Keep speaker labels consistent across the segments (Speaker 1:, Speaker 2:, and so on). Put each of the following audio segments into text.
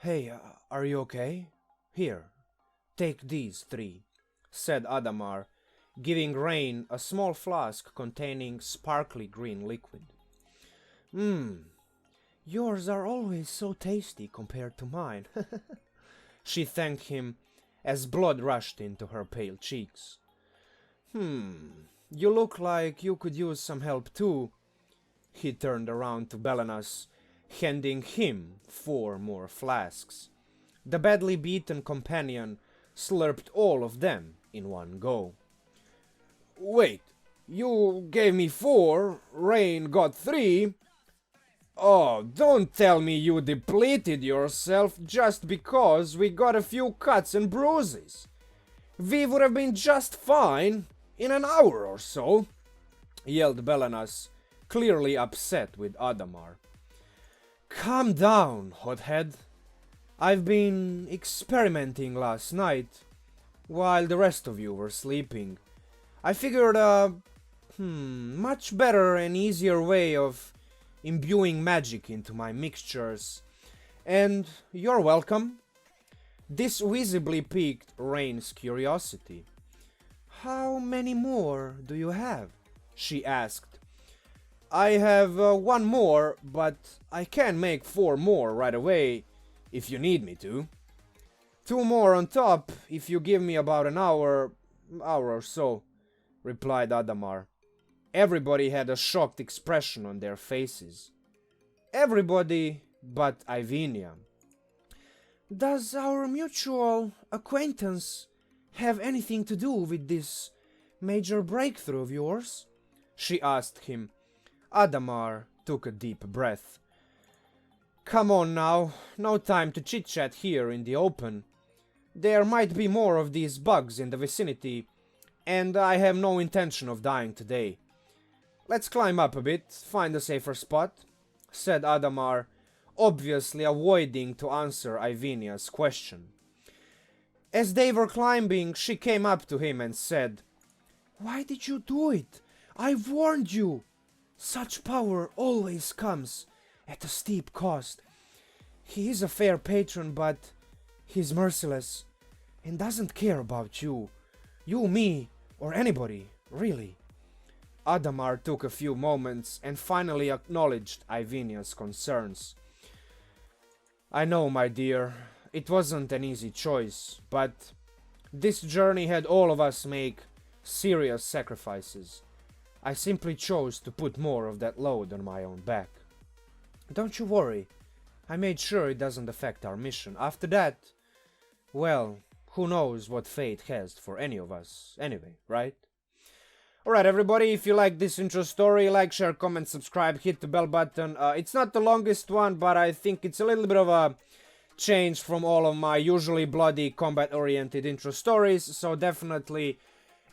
Speaker 1: Hey, are you okay? Here, take these 3, said Adamar, giving Rain a small flask containing sparkly green liquid. Yours are always so tasty compared to mine. She thanked him as blood rushed into her pale cheeks. You look like you could use some help too. He turned around to Belenas, handing him 4 more flasks. The badly beaten companion slurped all of them in one go. Wait, you gave me 4, Rain got 3. Oh, don't tell me you depleted yourself just because we got a few cuts and bruises. We would have been just fine in an hour or so, yelled Belenas, clearly upset with Adamar. Calm down, hothead. I've been experimenting last night, while the rest of you were sleeping. I figured a much better and easier way of imbuing magic into my mixtures. And you're welcome. This visibly piqued Rain's curiosity. How many more do you have? She asked. I have 1 more, but I can make 4 more right away if you need me to. 2 more on top if you give me about an hour or so, replied Adamar. Everybody had a shocked expression on their faces. Everybody but Ivenia. Does our mutual acquaintance have anything to do with this major breakthrough of yours? She asked him. Adamar took a deep breath. Come on now, no time to chit-chat here in the open. There might be more of these bugs in the vicinity, and I have no intention of dying today. Let's climb up a bit, find a safer spot, said Adamar, obviously avoiding to answer Ivenia's question. As they were climbing, she came up to him and said, Why did you do it? I warned you! Such power always comes at a steep cost. He is a fair patron, but he's merciless and doesn't care about you, me, or anybody, really. Adamar took a few moments and finally acknowledged Ivenia's concerns. I know, my dear, it wasn't an easy choice, but this journey had all of us make serious sacrifices. I simply chose to put more of that load on my own back. Don't you worry, I made sure it doesn't affect our mission. After that, well, who knows what fate has for any of us anyway, right? Alright everybody, if you like this intro story, like, share, comment, subscribe, hit the bell button. It's not the longest one, but I think it's a little bit of a change from all of my usually bloody combat-oriented intro stories, so definitely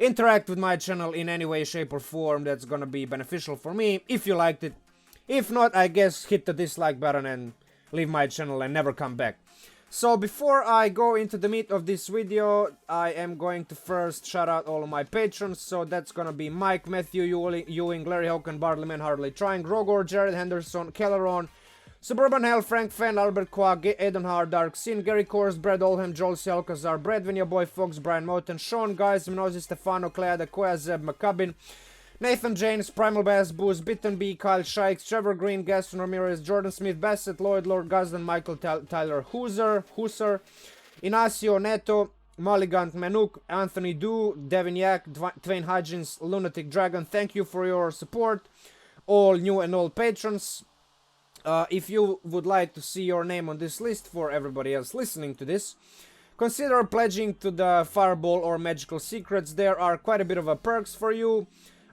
Speaker 1: interact with my channel in any way, shape or form. That's gonna be beneficial for me, if you liked it. If not, I guess hit the dislike button and leave my channel and never come back. So before I go into the meat of this video, I am going to first shout out all of my patrons. So that's gonna be Mike, Matthew, Ewing, Larry Hocken, BardlyManHardlyTrying, Rogor, Jared, Henderson, Kaleron, SuburbanHell, Frank Fan, Albert Kwak, Aidan Harth, Darth Xín, Gary Kors, Brad Oldham, C Alcazar, Bredwin, your boy Fox, Bryan Moten, Sean, guise, Mannozzi Stefano, Adekoya, Zeb, McCubbin, Nathan James, PrimalBassBoost, bittenbi, Kyle, Shykes, Trevor Green, Gaston, Ramirez, Jordan Smith, Bassett, Lloyd, Lord Guzdan, Michael Tyler, Husser, Inacio, Neto, Mulligant, Manuk, Anthony Du, Devin Jache, Dwayne Hudgens, Lunatic Dragon. Thank you for your support, all new and old patrons. If you would like to see your name on this list for everybody else listening to this, consider pledging to the Fireball or Magical Secrets. There are quite a bit of perks for you.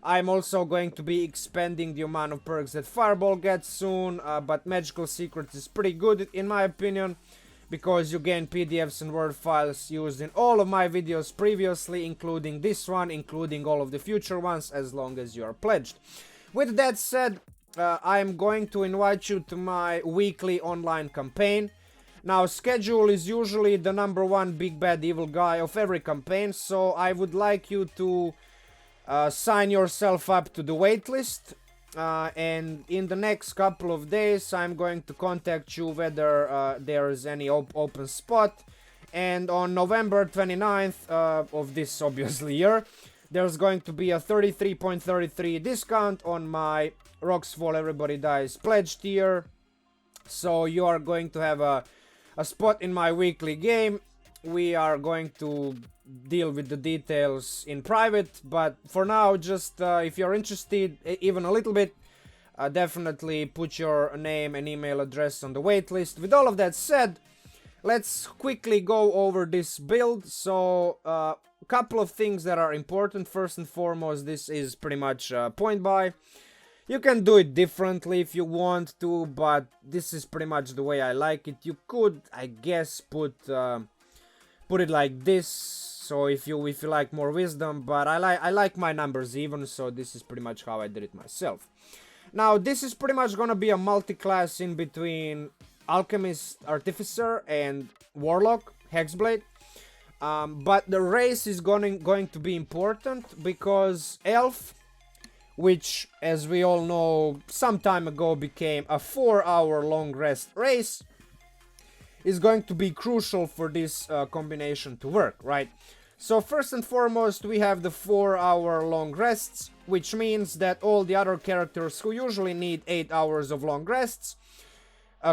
Speaker 1: I'm also going to be expanding the amount of perks that Fireball gets soon, but Magical Secrets is pretty good in my opinion, because you gain PDFs and Word files used in all of my videos previously, including this one, including all of the future ones, as long as you are pledged. With that said, I'm going to invite you to my weekly online campaign. Now, schedule is usually the #1 big bad evil guy of every campaign, so I would like you to sign yourself up to the waitlist. and in the next couple of days I'm going to contact you whether there is any open spot. And on November 29th of this obviously year, there's going to be a 33.33 discount on my Rocks Fall Everybody Dies pledge tier. So you are going to have a spot in my weekly game. We are going to deal with the details in private, but for now, just if you're interested even a little bit, definitely put your name and email address on the waitlist. With all of that said, let's quickly go over this build. So a couple of things that are important. First and foremost, this is pretty much point buy. You can do it differently if you want to, but this is pretty much the way I like it. You could, I guess, put it like this. So if you like more wisdom, but I like my numbers even, so this is pretty much how I did it myself. Now this is pretty much gonna be a multi-class in between Alchemist Artificer and Warlock, Hexblade. But the race is going to be important because Elf, which as we all know some time ago became a 4-hour long rest race, is going to be crucial for this combination to work, right? So first and foremost, we have the 4-hour long rests, which means that all the other characters who usually need 8 hours of long rests,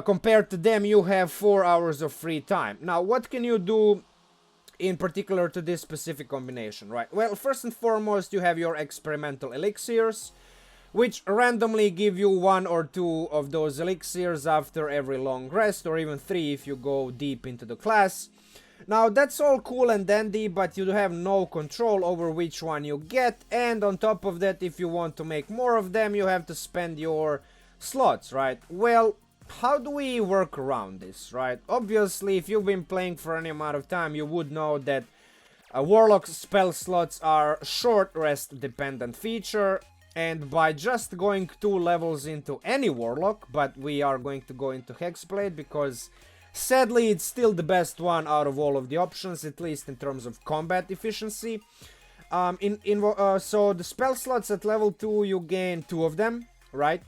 Speaker 1: compared to them, you have 4 hours of free time. Now, what can you do in particular to this specific combination, right? Well, first and foremost, you have your Experimental Elixirs, which randomly give you 1 or 2 of those elixirs after every long rest, or even 3 if you go deep into the class. Now, that's all cool and dandy, but you have no control over which one you get, and on top of that, if you want to make more of them, you have to spend your slots, right? Well, how do we work around this, right? Obviously, if you've been playing for any amount of time, you would know that Warlock's spell slots are short rest dependent feature, and by just going 2 levels into any Warlock, but we are going to go into Hexblade because sadly it's still the best one out of all of the options, at least in terms of combat efficiency. So the spell slots at level 2 you gain 2 of them, right?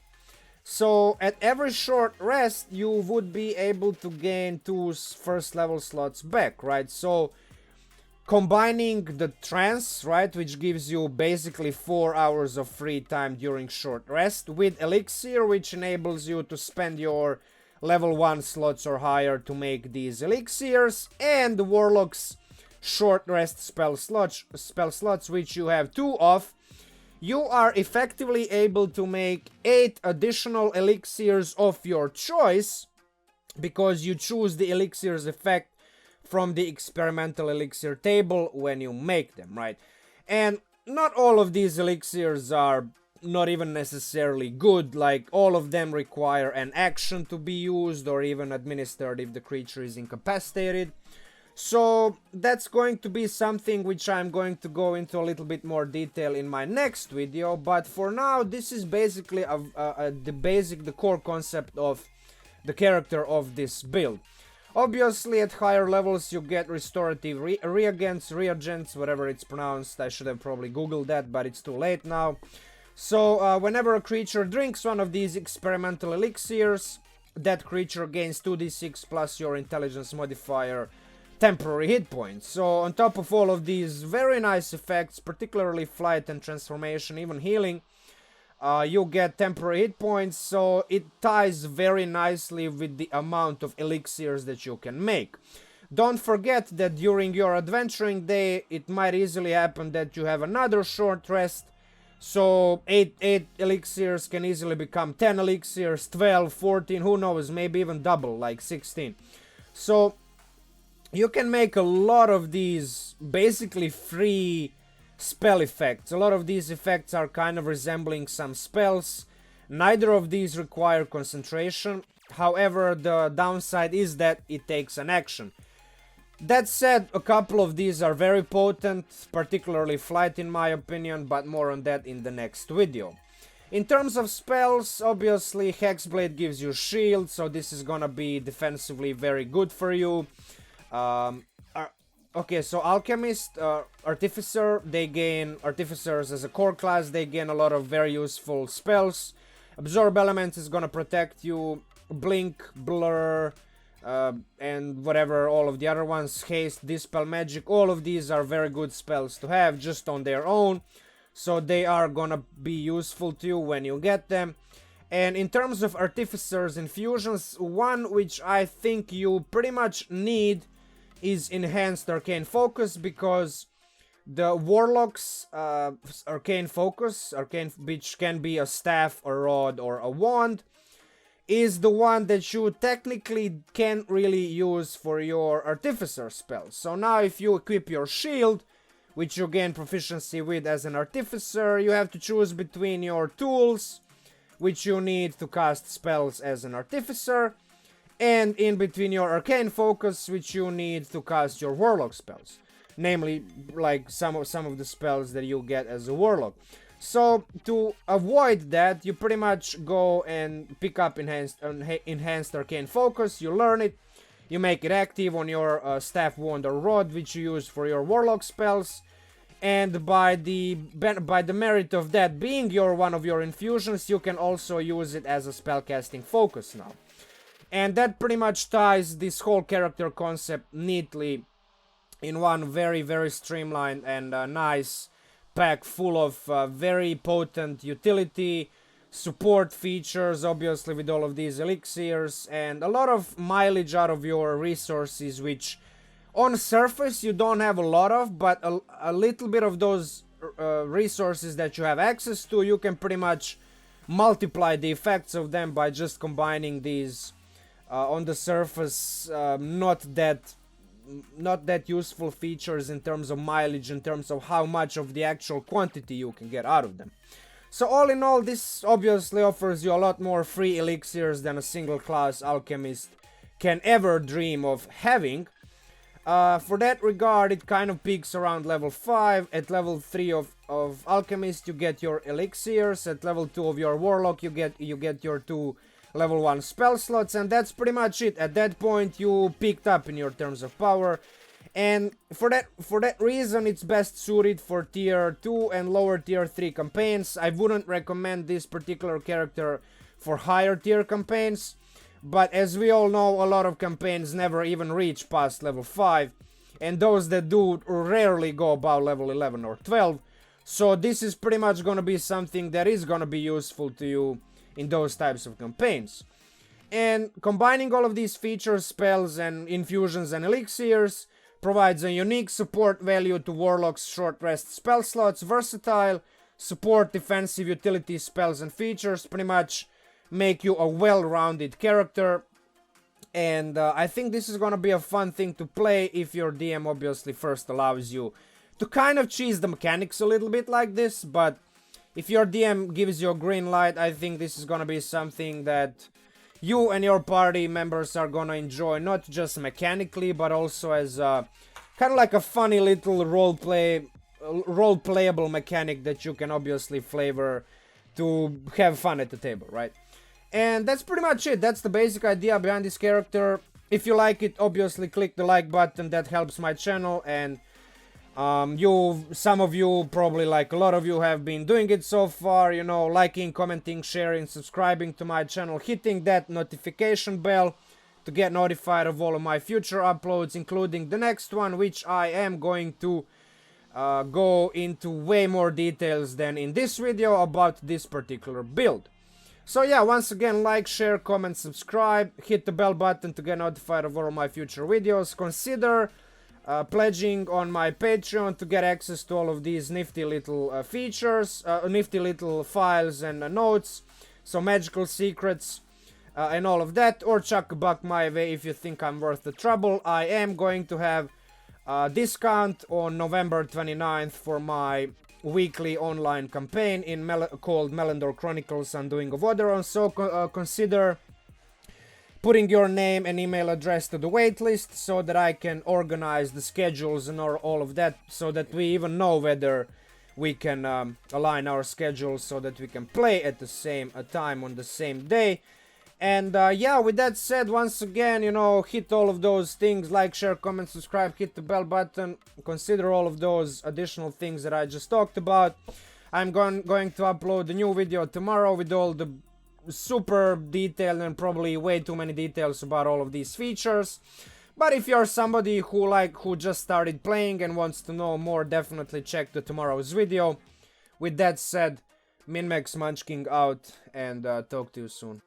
Speaker 1: So at every short rest you would be able to gain 2 first level slots back, right? So combining the trance, right, which gives you basically 4 hours of free time during short rest, with elixir, which enables you to spend your level 1 slots or higher to make these elixirs, and the Warlock's short rest spell slots, which you have 2 of, you are effectively able to make 8 additional elixirs of your choice, because you choose the elixir's effect from the experimental elixir table when you make them, right? And not all of these elixirs are not even necessarily good, like all of them require an action to be used or even administered if the creature is incapacitated. So that's going to be something which I'm going to go into a little bit more detail in my next video, but for now this is basically the core concept of the character of this build. Obviously at higher levels you get restorative reagents, whatever it's pronounced. I should have probably googled that, but it's too late now. So whenever a creature drinks one of these experimental elixirs, that creature gains 2d6 plus your intelligence modifier temporary hit points. So on top of all of these very nice effects, particularly flight and transformation, even healing, you get temporary hit points, so it ties very nicely with the amount of elixirs that you can make. Don't forget that during your adventuring day, it might easily happen that you have another short rest, so 8 elixirs can easily become 10 elixirs, 12, 14, who knows, maybe even double, like 16. So you can make a lot of these basically free spell effects. A lot of these effects are kind of resembling some spells. Neither of these require concentration. However, the downside is that it takes an action. That said, a couple of these are very potent, particularly flight in my opinion, but more on that in the next video. In terms of spells, obviously Hexblade gives you shield, so this is gonna be defensively very good for you. Okay, so Alchemist Artificer, they gain Artificers as a core class, they gain a lot of very useful spells. Absorb Elements is gonna protect you. Blink, Blur, and whatever, all of the other ones. Haste, Dispel Magic, all of these are very good spells to have just on their own. So they are gonna be useful to you when you get them. And in terms of Artificers infusions, one which I think you pretty much need is Enhanced Arcane Focus, because the Warlock's Arcane Focus, which can be a staff, a rod, or a wand, is the one that you technically can't really use for your Artificer spells. So now if you equip your shield, which you gain proficiency with as an Artificer, you have to choose between your tools, which you need to cast spells as an Artificer, and in between your Arcane Focus, which you need to cast your Warlock spells. Namely, like some of the spells that you get as a Warlock. So, to avoid that, you pretty much go and pick up Enhanced Arcane Focus, you learn it, you make it active on your Staff, Wand, or Rod, which you use for your Warlock spells, and by the merit of that being one of your infusions, you can also use it as a spellcasting focus now. And that pretty much ties this whole character concept neatly in one very, very streamlined and nice pack full of very potent utility, support features, obviously with all of these elixirs, and a lot of mileage out of your resources, which on surface you don't have a lot of, but a little bit of those resources that you have access to, you can pretty much multiply the effects of them by just combining these on the surface not that useful features in terms of mileage, in terms of how much of the actual quantity you can get out of them. So all in all, this obviously offers you a lot more free elixirs than a single class alchemist can ever dream of having. For that regard, it kind of peaks around level 5. At level 3 of Alchemist, you get your elixirs. At level 2 of your Warlock, you get your 2 level 1 spell slots, and that's pretty much it. At that point, you peaked up in your terms of power. And for that reason, it's best suited for tier 2 and lower tier 3 campaigns. I wouldn't recommend this particular character for higher tier campaigns. But as we all know, a lot of campaigns never even reach past level 5, and those that do rarely go above level 11 or 12. So this is pretty much gonna be something that is gonna be useful to you in those types of campaigns. And combining all of these features, spells, and infusions and elixirs provides a unique support value to Warlock's short rest spell slots, versatile, support, defensive, utility spells and features, pretty much make you a well-rounded character. And I think this is gonna be a fun thing to play if your DM obviously first allows you to kind of cheese the mechanics a little bit like this. But if your DM gives you a green light, I think this is gonna be something that you and your party members are gonna enjoy, not just mechanically, but also as kind of like a funny little role-playable mechanic that you can obviously flavor to have fun at the table, right? And that's pretty much it. That's the basic idea behind this character. If you like it, obviously click the like button. That helps my channel. And some of you, probably like a lot of you, have been doing it so far. You know, liking, commenting, sharing, subscribing to my channel, hitting that notification bell to get notified of all of my future uploads, including the next one, which I am going to go into way more details than in this video about this particular build. So yeah, once again, like, share, comment, subscribe, hit the bell button to get notified of all of my future videos. Consider pledging on my Patreon to get access to all of these nifty little features, nifty little files and notes, so magical secrets and all of that, or chuck a buck my way if you think I'm worth the trouble. I am going to have a discount on November 29th for my weekly online campaign called Melendor Chronicles Undoing of Oderon, so consider putting your name and email address to the waitlist so that I can organize the schedules and all of that, so that we even know whether we can align our schedules so that we can play at the same time on the same day. And yeah, with that said, once again, you know, hit all of those things, like, share, comment, subscribe, hit the bell button, consider all of those additional things that I just talked about. I'm going to upload a new video tomorrow with all the super detailed and probably way too many details about all of these features. But if you're somebody who just started playing and wants to know more, definitely check the tomorrow's video. With that said, MinMax Munchking out, and talk to you soon.